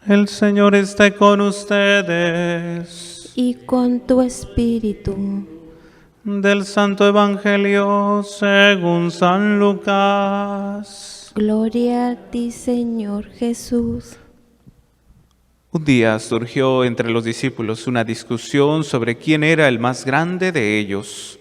El Señor esté con ustedes. Y con tu espíritu. Del Santo Evangelio según San Lucas. Gloria a ti, Señor Jesús. Un día surgió entre los discípulos una discusión sobre quién era el más grande de ellos.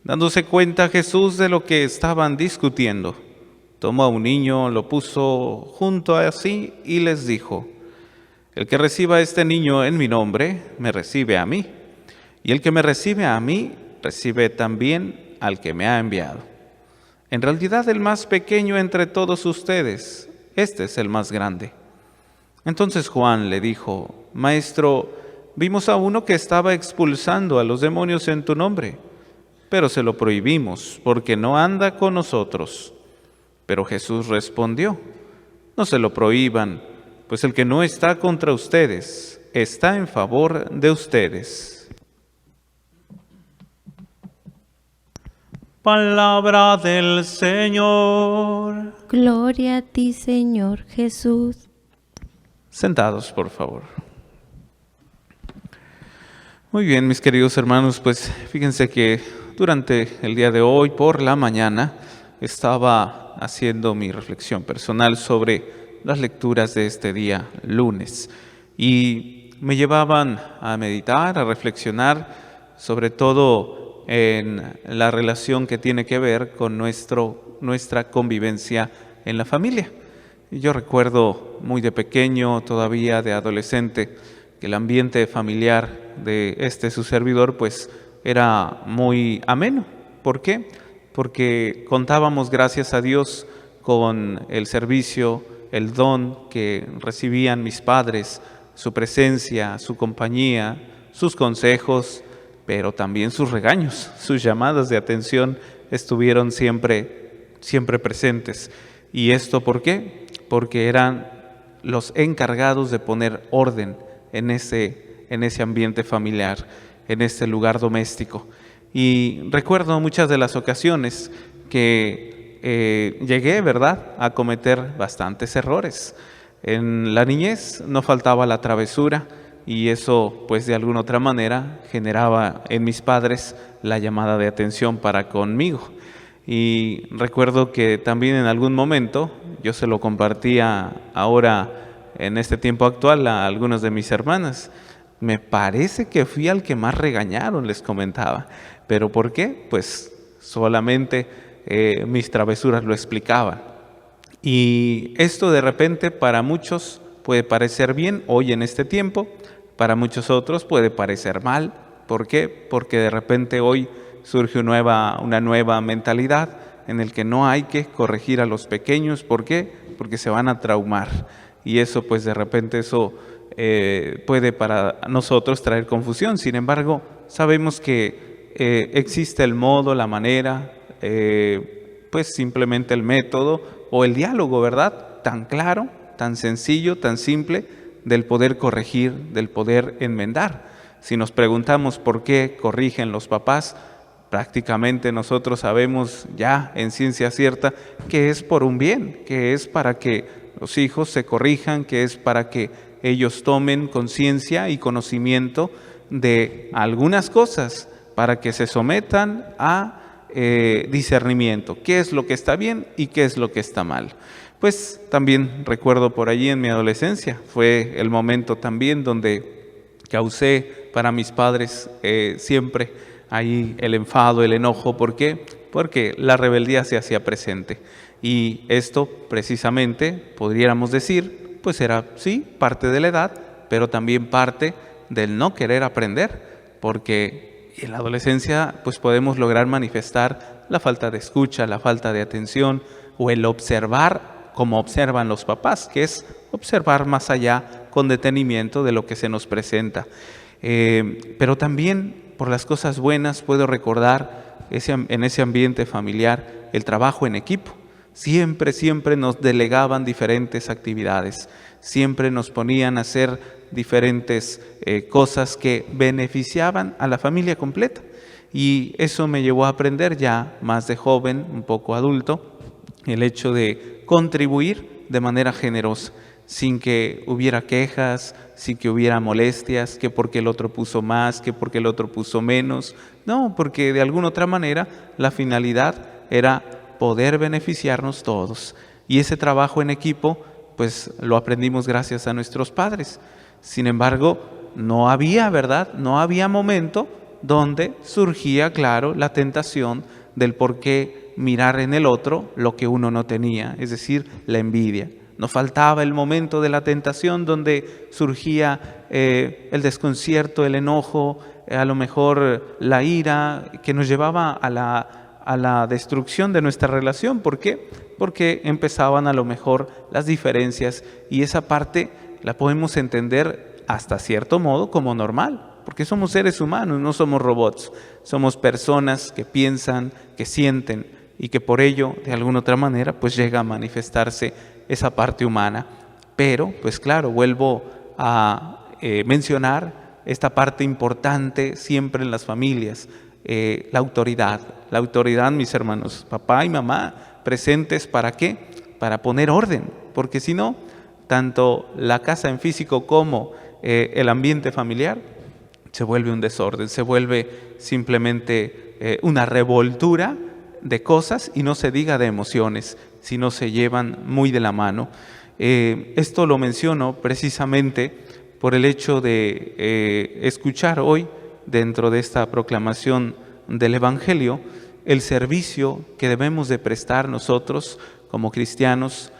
Dándose cuenta Jesús de lo que estaban discutiendo, tomó a un niño, lo puso junto a sí y les dijo: el que reciba a este niño en mi nombre, me recibe a mí. Y el que me recibe a mí, recibe también al que me ha enviado. En realidad, el más pequeño entre todos ustedes, este es el más grande. Entonces Juan le dijo: Maestro, vimos a uno que estaba expulsando a los demonios en tu nombre, pero se lo prohibimos porque no anda con nosotros. Pero Jesús respondió: no se lo prohíban, pues el que no está contra ustedes, está en favor de ustedes. Palabra del Señor. Gloria a ti, Señor Jesús. Sentados, por favor. Muy bien, mis queridos hermanos, pues fíjense que durante el día de hoy, por la mañana, estaba haciendo mi reflexión personal sobre las lecturas de este día, lunes, y me llevaban a meditar, a reflexionar, sobre todo en la relación que tiene que ver con nuestra convivencia en la familia. Yo recuerdo muy de pequeño, todavía de adolescente, que el ambiente familiar de su servidor pues era muy ameno. ¿Por qué? Porque contábamos, gracias a Dios, con el servicio, el don que recibían mis padres, su presencia, su compañía, sus consejos, pero también sus regaños, sus llamadas de atención estuvieron siempre presentes. ¿Y esto por qué? Porque eran los encargados de poner orden en ese ambiente familiar, en este lugar doméstico. Y recuerdo muchas de las ocasiones que llegué, ¿verdad?, a cometer bastantes errores. En la niñez no faltaba la travesura y eso, pues de alguna otra manera, generaba en mis padres la llamada de atención para conmigo. Y recuerdo que también en algún momento, yo se lo compartía ahora en este tiempo actual a algunas de mis hermanas, me parece que fui al que más regañaron, les comentaba. ¿Pero por qué? Pues solamente mis travesuras lo explicaban. Y esto de repente para muchos puede parecer bien hoy en este tiempo, para muchos otros puede parecer mal. ¿Por qué? Porque de repente hoy surge una nueva mentalidad en el que no hay que corregir a los pequeños. ¿Por qué? Porque se van a traumar. Y eso pues de repente puede para nosotros traer confusión. Sin embargo, sabemos que existe el modo, la manera, pues simplemente el método o el diálogo, ¿verdad? Tan claro, tan sencillo, tan simple, del poder corregir, del poder enmendar. Si nos preguntamos por qué corrigen los papás, prácticamente nosotros sabemos ya en ciencia cierta que es por un bien, que es para que los hijos se corrijan, que es para que ellos tomen conciencia y conocimiento de algunas cosas, para que se sometan a discernimiento, qué es lo que está bien y qué es lo que está mal. Pues también recuerdo por allí en mi adolescencia, fue el momento también donde causé para mis padres siempre ahí el enfado, el enojo. ¿Por qué? Porque la rebeldía se hacía presente. Y esto precisamente, podríamos decir, pues era sí, parte de la edad, pero también parte del no querer aprender, porque en la adolescencia pues podemos lograr manifestar la falta de escucha, la falta de atención o el observar como observan los papás, que es observar más allá con detenimiento de lo que se nos presenta. Pero también por las cosas buenas puedo recordar en ese ambiente familiar el trabajo en equipo. Siempre nos delegaban diferentes actividades, siempre nos ponían a hacer diferentes cosas que beneficiaban a la familia completa. Y eso me llevó a aprender ya más de joven, un poco adulto, el hecho de contribuir de manera generosa, sin que hubiera quejas, sin que hubiera molestias, que porque el otro puso más, que porque el otro puso menos. No, porque de alguna otra manera la finalidad era poder beneficiarnos todos. Y ese trabajo en equipo, pues lo aprendimos gracias a nuestros padres. Sin embargo, no había, ¿verdad? No había momento donde surgía, claro, la tentación del por qué mirar en el otro lo que uno no tenía, es decir, la envidia. No faltaba el momento de la tentación donde surgía el desconcierto, el enojo, a lo mejor la ira, que nos llevaba a la destrucción de nuestra relación. ¿Por qué? Porque empezaban a lo mejor las diferencias, y esa parte la podemos entender hasta cierto modo como normal, porque somos seres humanos, no somos robots. Somos personas que piensan, que sienten, y que por ello, de alguna otra manera, pues llega a manifestarse esa parte humana. Pero, pues claro, vuelvo a mencionar esta parte importante siempre en las familias, la autoridad. La autoridad, mis hermanos, papá y mamá, presentes, ¿para qué? Para poner orden, porque si no, tanto la casa en físico como el ambiente familiar se vuelve un desorden, se vuelve simplemente una revoltura de cosas, y no se diga de emociones, si no se llevan muy de la mano. Esto lo menciono precisamente por el hecho de escuchar hoy, dentro de esta proclamación del Evangelio, el servicio que debemos de prestar nosotros como cristianos,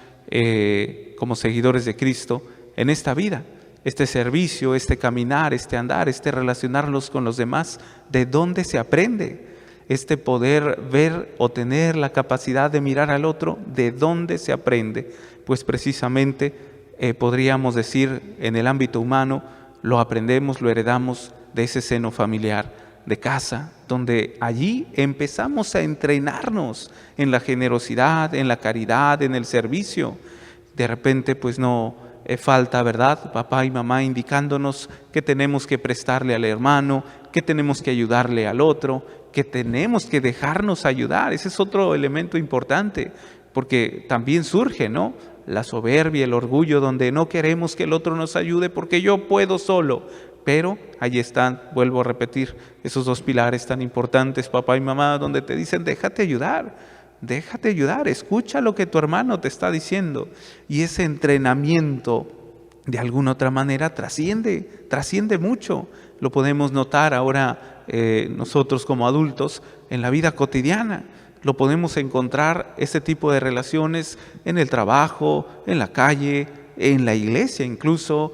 como seguidores de Cristo en esta vida. Este servicio, este caminar, este andar, este relacionarnos con los demás, ¿de dónde se aprende? Este poder ver o tener la capacidad de mirar al otro, ¿de dónde se aprende? Pues precisamente podríamos decir, en el ámbito humano, lo aprendemos, lo heredamos de ese seno familiar, de casa, donde allí empezamos a entrenarnos en la generosidad, en la caridad, en el servicio. De repente pues no falta, ¿verdad?, papá y mamá indicándonos que tenemos que prestarle al hermano, que tenemos que ayudarle al otro, que tenemos que dejarnos ayudar. Ese es otro elemento importante, porque también surge, ¿no?, la soberbia, el orgullo, donde no queremos que el otro nos ayude porque yo puedo solo. Pero allí están, vuelvo a repetir, esos dos pilares tan importantes, papá y mamá, donde te dicen déjate ayudar, escucha lo que tu hermano te está diciendo. Y ese entrenamiento, de alguna otra manera, trasciende mucho. Lo podemos notar ahora nosotros como adultos en la vida cotidiana. Lo podemos encontrar, este tipo de relaciones, en el trabajo, en la calle, en la iglesia incluso,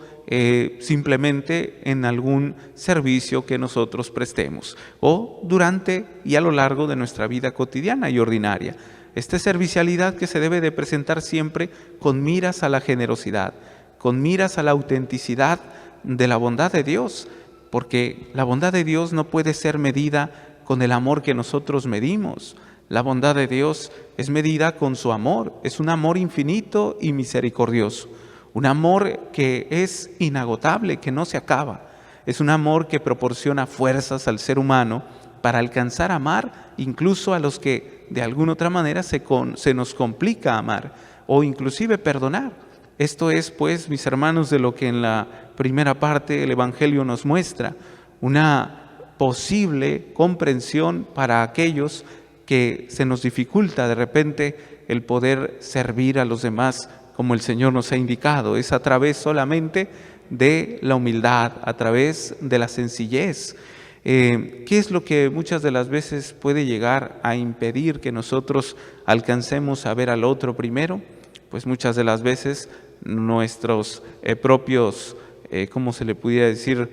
simplemente en algún servicio que nosotros prestemos, o durante y a lo largo de nuestra vida cotidiana y ordinaria. Esta servicialidad que se debe de presentar siempre con miras a la generosidad, con miras a la autenticidad de la bondad de Dios, porque la bondad de Dios no puede ser medida con el amor que nosotros medimos. La bondad de Dios es medida con su amor, es un amor infinito y misericordioso. Un amor que es inagotable, que no se acaba. Es un amor que proporciona fuerzas al ser humano para alcanzar a amar incluso a los que de alguna otra manera se nos complica amar, o inclusive perdonar. Esto es, pues, mis hermanos, de lo que en la primera parte el Evangelio nos muestra, una posible comprensión para aquellos que se nos dificulta de repente el poder servir a los demás como el Señor nos ha indicado. Es a través solamente de la humildad, a través de la sencillez. ¿Qué es lo que muchas de las veces puede llegar a impedir que nosotros alcancemos a ver al otro primero? Pues muchas de las veces nuestros propios, ¿cómo se le pudiera decir?,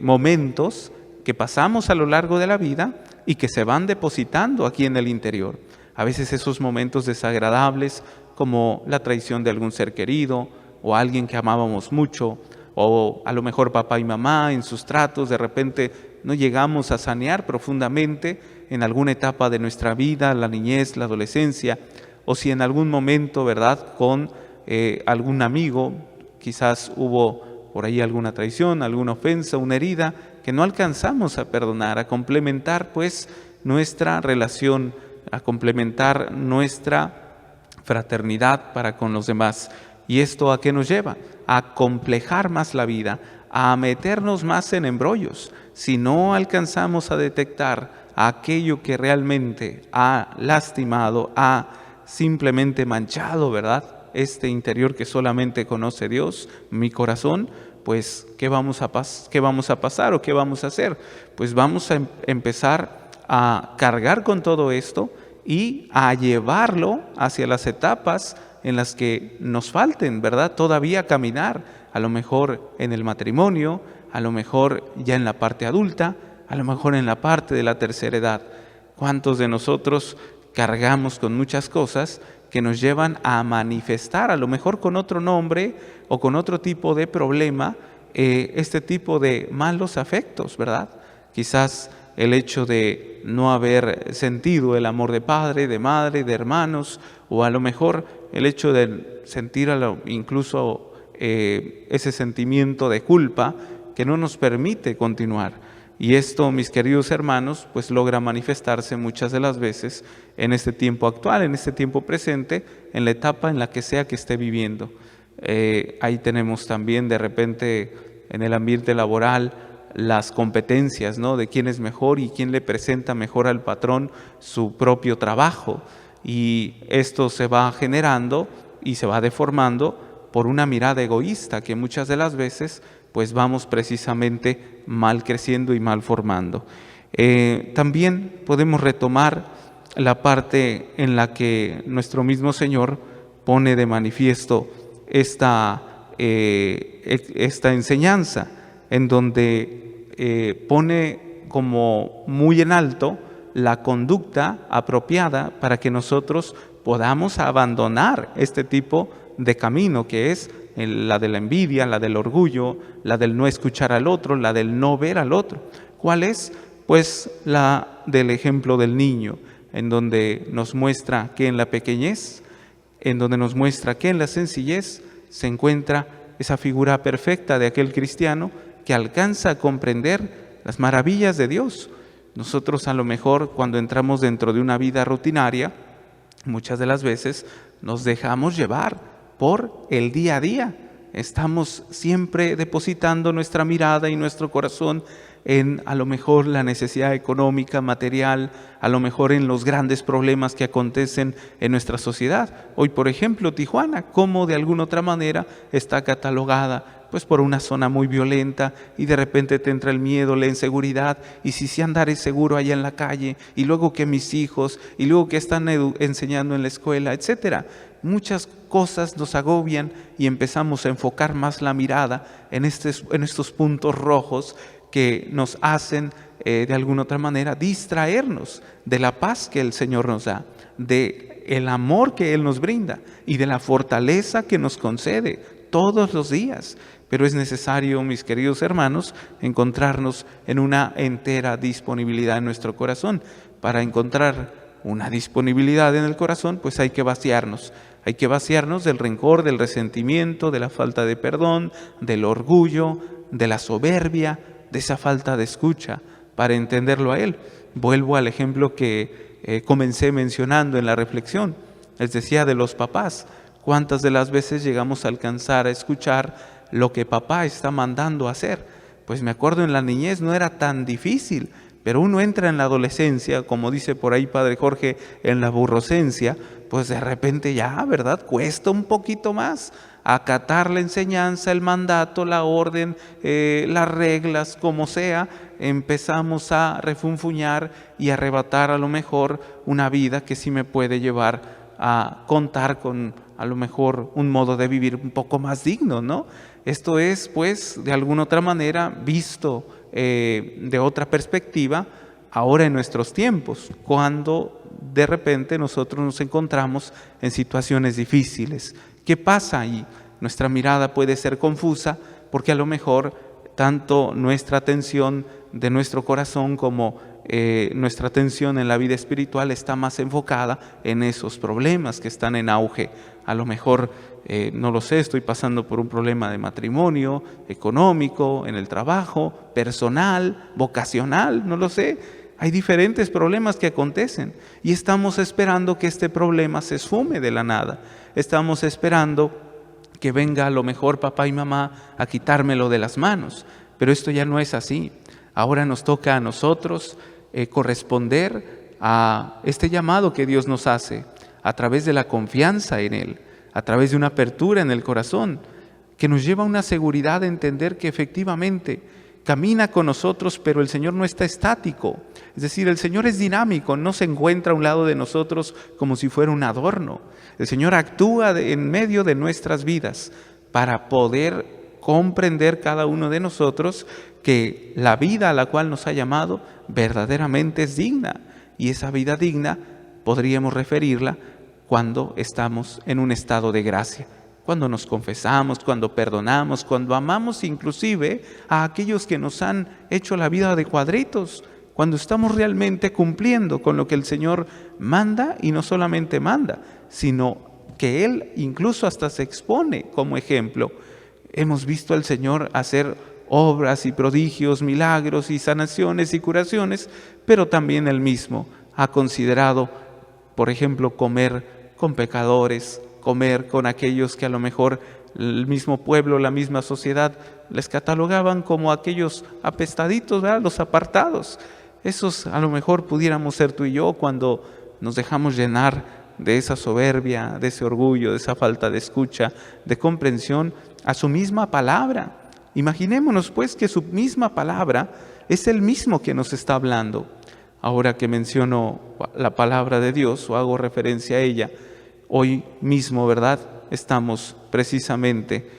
momentos que pasamos a lo largo de la vida y que se van depositando aquí en el interior. A veces esos momentos desagradables, como la traición de algún ser querido o alguien que amábamos mucho, o a lo mejor papá y mamá en sus tratos, de repente no llegamos a sanear profundamente en alguna etapa de nuestra vida, la niñez, la adolescencia, o si en algún momento, ¿verdad?, con algún amigo, quizás hubo por ahí alguna traición, alguna ofensa, una herida, que no alcanzamos a perdonar, a complementar pues nuestra relación, a complementar nuestra fraternidad para con los demás. ¿Y esto a qué nos lleva? A complejar más la vida, a meternos más en embrollos. Si no alcanzamos a detectar aquello que realmente ha lastimado, ha simplemente manchado, ¿verdad?, este interior que solamente conoce Dios, mi corazón, pues ¿qué vamos a pasar o qué vamos a hacer? Pues vamos a empezar a cargar con todo esto y a llevarlo hacia las etapas en las que nos falten, ¿verdad?, todavía caminar, a lo mejor en el matrimonio, a lo mejor ya en la parte adulta, a lo mejor en la parte de la tercera edad. ¿Cuántos de nosotros cargamos con muchas cosas que nos llevan a manifestar, a lo mejor con otro nombre o con otro tipo de problema, este tipo de malos afectos, ¿verdad? Quizás el hecho de no haber sentido el amor de padre, de madre, de hermanos, o a lo mejor el hecho de sentir incluso ese sentimiento de culpa que no nos permite continuar. Y esto, mis queridos hermanos, pues logra manifestarse muchas de las veces en este tiempo actual, en este tiempo presente, en la etapa en la que sea que esté viviendo. Ahí tenemos también de repente en el ambiente laboral las competencias, ¿no?, de quién es mejor y quién le presenta mejor al patrón su propio trabajo. Y esto se va generando y se va deformando por una mirada egoísta que muchas de las veces pues vamos precisamente mal creciendo y mal formando. También podemos retomar la parte en la que nuestro mismo Señor pone de manifiesto esta enseñanza, en donde pone como muy en alto la conducta apropiada para que nosotros podamos abandonar este tipo de camino, que es la de la envidia, la del orgullo, la del no escuchar al otro, la del no ver al otro. ¿Cuál es? Pues la del ejemplo del niño, en donde nos muestra que en la pequeñez, en donde nos muestra que en la sencillez se encuentra esa figura perfecta de aquel cristiano que alcanza a comprender las maravillas de Dios. Nosotros a lo mejor cuando entramos dentro de una vida rutinaria, muchas de las veces nos dejamos llevar por el día a día. Estamos siempre depositando nuestra mirada y nuestro corazón en a lo mejor la necesidad económica, material, a lo mejor en los grandes problemas que acontecen en nuestra sociedad. Hoy, por ejemplo, Tijuana, como de alguna otra manera está catalogada pues por una zona muy violenta, y de repente te entra el miedo, la inseguridad, y si andaré seguro allá en la calle, y luego que mis hijos, y luego que están enseñando en la escuela, etcétera. Muchas cosas nos agobian y empezamos a enfocar más la mirada en estos puntos rojos que nos hacen de alguna otra manera distraernos de la paz que el Señor nos da, de el amor que Él nos brinda y de la fortaleza que nos concede todos los días. Pero es necesario, mis queridos hermanos, encontrarnos en una entera disponibilidad en nuestro corazón. Para encontrar una disponibilidad en el corazón, pues hay que vaciarnos. Hay que vaciarnos del rencor, del resentimiento, de la falta de perdón, del orgullo, de la soberbia, de esa falta de escucha, para entenderlo a Él. Vuelvo al ejemplo que comencé mencionando en la reflexión. Les decía de los papás. ¿Cuántas de las veces llegamos a alcanzar a escuchar lo que papá está mandando a hacer? Pues me acuerdo en la niñez no era tan difícil, pero uno entra en la adolescencia, como dice por ahí Padre Jorge, en la burrocencia, pues de repente ya, ¿verdad?, cuesta un poquito más acatar la enseñanza, el mandato, la orden, las reglas, como sea. Empezamos a refunfuñar y a arrebatar a lo mejor una vida que sí me puede llevar a contar con a lo mejor un modo de vivir un poco más digno, ¿no? Esto es, pues, de alguna otra manera visto de otra perspectiva ahora en nuestros tiempos, cuando de repente nosotros nos encontramos en situaciones difíciles. ¿Qué pasa ahí? Nuestra mirada puede ser confusa porque a lo mejor tanto nuestra atención de nuestro corazón como nuestra atención en la vida espiritual está más enfocada en esos problemas que están en auge. A lo mejor, no lo sé, estoy pasando por un problema de matrimonio, económico, en el trabajo, personal, vocacional, no lo sé. Hay diferentes problemas que acontecen y estamos esperando que este problema se esfume de la nada. Estamos esperando que venga a lo mejor papá y mamá a quitármelo de las manos. Pero esto ya no es así. Ahora nos toca a nosotros corresponder a este llamado que Dios nos hace a través de la confianza en Él, a través de una apertura en el corazón, que nos lleva a una seguridad de entender que efectivamente camina con nosotros, pero el Señor no está estático. Es decir, el Señor es dinámico, no se encuentra a un lado de nosotros como si fuera un adorno. El Señor actúa en medio de nuestras vidas para poder comprender cada uno de nosotros que la vida a la cual nos ha llamado verdaderamente es digna. Y esa vida digna podríamos referirla cuando estamos en un estado de gracia, cuando nos confesamos, cuando perdonamos, cuando amamos inclusive a aquellos que nos han hecho la vida de cuadritos, cuando estamos realmente cumpliendo con lo que el Señor manda, y no solamente manda, sino que Él incluso hasta se expone como ejemplo. Hemos visto al Señor hacer obras y prodigios, milagros y sanaciones y curaciones, pero también Él mismo ha considerado, por ejemplo, comer con pecadores, comer con aquellos que a lo mejor el mismo pueblo, la misma sociedad les catalogaban como aquellos apestaditos, ¿verdad? Los apartados. Esos a lo mejor pudiéramos ser tú y yo cuando nos dejamos llenar de esa soberbia, de ese orgullo, de esa falta de escucha, de comprensión a su misma palabra. Imaginémonos pues que su misma palabra es el mismo que nos está hablando. Ahora que menciono la palabra de Dios o hago referencia a ella, hoy mismo, ¿verdad? Estamos precisamente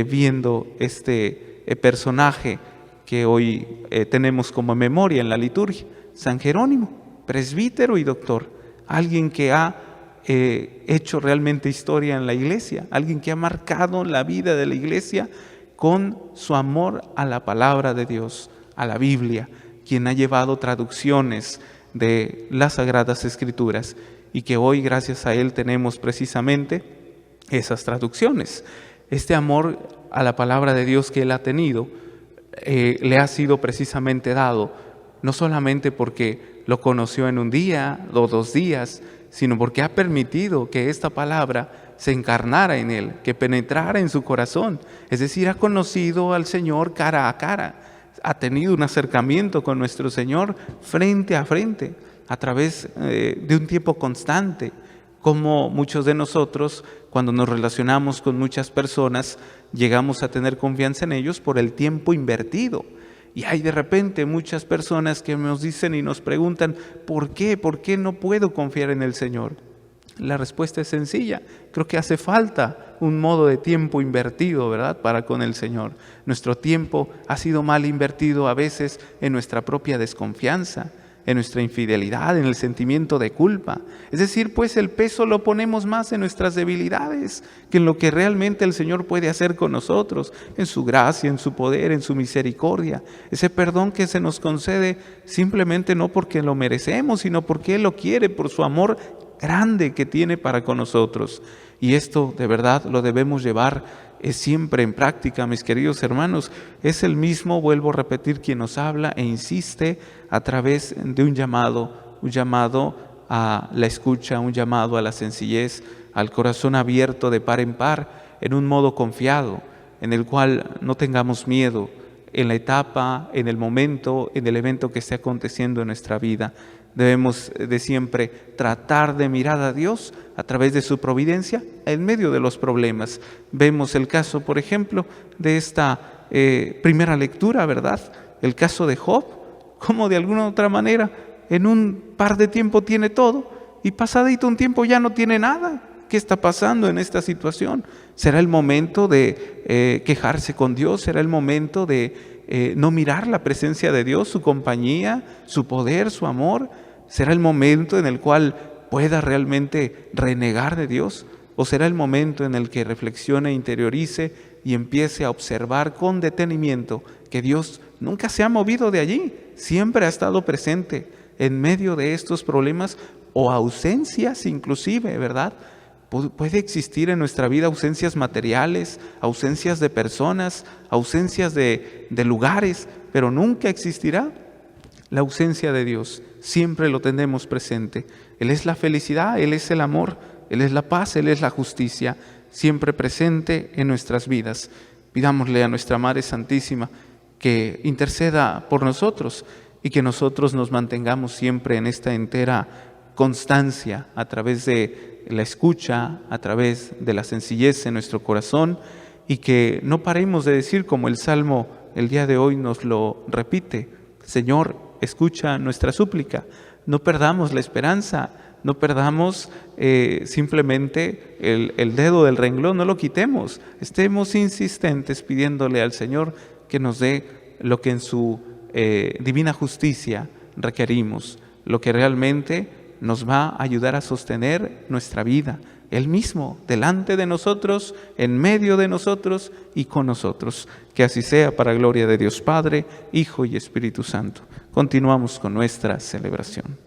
viendo este personaje que hoy tenemos como memoria en la liturgia, San Jerónimo, presbítero y doctor, alguien que ha hecho realmente historia en la iglesia, alguien que ha marcado la vida de la iglesia con su amor a la palabra de Dios, a la Biblia, quien ha llevado traducciones de las Sagradas Escrituras y que hoy gracias a él tenemos precisamente esas traducciones. Este amor a la palabra de Dios que él ha tenido le ha sido precisamente dado, no solamente porque lo conoció en un día o 2 días, sino porque ha permitido que esta palabra se encarnara en él, que penetrara en su corazón. Es decir, ha conocido al Señor cara a cara, ha tenido un acercamiento con nuestro Señor frente a frente, a través de un tiempo constante, como muchos de nosotros, cuando nos relacionamos con muchas personas, llegamos a tener confianza en ellos por el tiempo invertido. Y hay de repente muchas personas que nos dicen y nos preguntan, ¿por qué? ¿Por qué no puedo confiar en el Señor? La respuesta es sencilla. Creo que hace falta un modo de tiempo invertido, ¿verdad?, para con el Señor. Nuestro tiempo ha sido mal invertido a veces en nuestra propia desconfianza, en nuestra infidelidad, en el sentimiento de culpa. Es decir, pues el peso lo ponemos más en nuestras debilidades que en lo que realmente el Señor puede hacer con nosotros, en su gracia, en su poder, en su misericordia. Ese perdón que se nos concede simplemente no porque lo merecemos, sino porque Él lo quiere, por su amor grande que tiene para con nosotros. Y esto de verdad lo debemos llevar siempre en práctica, mis queridos hermanos. Es el mismo, vuelvo a repetir, quien nos habla e insiste a través de un llamado a la escucha, un llamado a la sencillez, al corazón abierto de par en par, en un modo confiado, en el cual no tengamos miedo en la etapa, en el momento, en el evento que esté aconteciendo en nuestra vida. Debemos de siempre tratar de mirar a Dios a través de su providencia en medio de los problemas. Vemos el caso, por ejemplo, de esta primera lectura, ¿verdad? El caso de Job, como de alguna otra manera en un par de tiempo tiene todo y pasadito un tiempo ya no tiene nada. ¿Qué está pasando en esta situación? ¿Será el momento de quejarse con Dios? ¿Será el momento de no mirar la presencia de Dios, su compañía, su poder, su amor? ¿Será el momento en el cual pueda realmente renegar de Dios? ¿O será el momento en el que reflexione, interiorice y empiece a observar con detenimiento que Dios nunca se ha movido de allí? Siempre ha estado presente en medio de estos problemas o ausencias inclusive, ¿verdad? Puede existir en nuestra vida ausencias materiales, ausencias de personas, ausencias de lugares, pero nunca existirá la ausencia de Dios. Siempre lo tenemos presente. Él es la felicidad, Él es el amor, Él es la paz, Él es la justicia. siempre presente en nuestras vidas. Pidámosle a nuestra Madre Santísima que interceda por nosotros y que nosotros nos mantengamos siempre en esta entera constancia a través de la escucha, a través de la sencillez en nuestro corazón, y que no paremos de decir, como el Salmo el día de hoy nos lo repite: Señor, escucha nuestra súplica. No perdamos la esperanza, no perdamos simplemente el dedo del renglón, no lo quitemos. Estemos insistentes pidiéndole al Señor que nos dé lo que en su divina justicia requerimos, lo que realmente nos va a ayudar a sostener nuestra vida. Él mismo, delante de nosotros, en medio de nosotros y con nosotros. Que así sea, para gloria de Dios Padre, Hijo y Espíritu Santo. Continuamos con nuestra celebración.